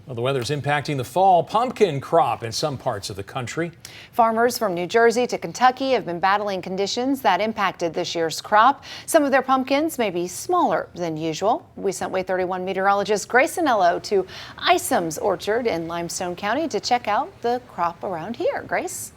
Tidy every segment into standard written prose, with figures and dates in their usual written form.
Well, the weather's impacting the fall pumpkin crop in some parts of the country. Farmers from New Jersey to Kentucky have been battling conditions that impacted this year's crop. Some of their pumpkins may be smaller than usual. We sent Way 31 meteorologist Grace Anello to Isom's Orchard in Limestone County to check out the crop around here. Grace?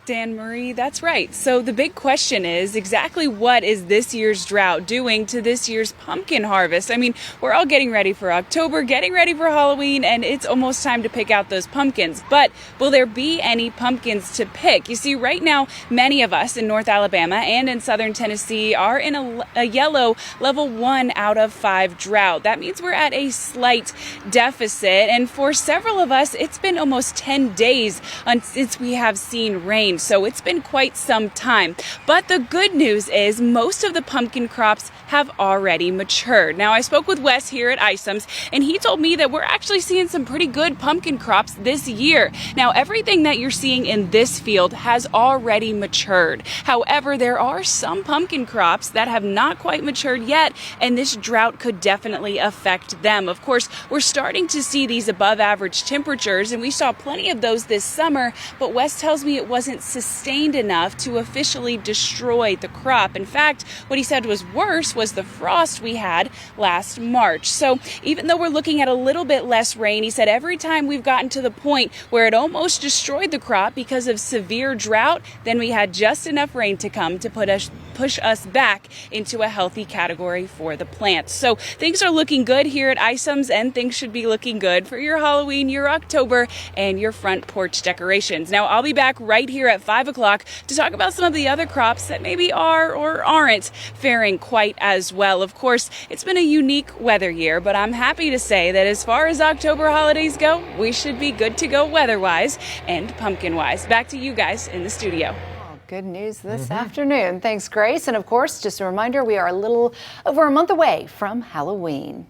Dan Marie, that's right. So the big question is exactly what is this year's drought doing to this year's pumpkin harvest? I mean, we're all getting ready for October, getting ready for Halloween, and it's almost time to pick out those pumpkins. But will there be any pumpkins to pick? You see, right now, many of us in North Alabama and in southern Tennessee are in a yellow level 1 out of 5 drought. That means we're at a slight deficit. And for several of us, it's been almost 10 days since we have seen rain. So it's been quite some time. But the good news is most of the pumpkin crops have already matured. Now, I spoke with Wes here at Isom's, and he told me that we're actually seeing some pretty good pumpkin crops this year. Now, everything that you're seeing in this field has already matured. However, there are some pumpkin crops that have not quite matured yet, and this drought could definitely affect them. Of course, we're starting to see these above average temperatures, and we saw plenty of those this summer, but Wes tells me it wasn't sustained enough to officially destroy the crop. In fact, what he said was worse was the frost we had last March. So even though we're looking at a little bit less rain, he said every time we've gotten to the point where it almost destroyed the crop because of severe drought, then we had just enough rain to come to push us back into a healthy category for the plants. So things are looking good here at Isom's, and things should be looking good for your Halloween, your October, and your front porch decorations. Now, I'll be back right here at 5 o'clock to talk about some of the other crops that maybe are or aren't faring quite as well. Of course, it's been a unique weather year, but I'm happy to say that as far as October holidays go, we should be good to go weather-wise and pumpkin-wise. Back to you guys in the studio. Good news this afternoon. Thanks, Grace. And of course, just a reminder, we are a little over a month away from Halloween.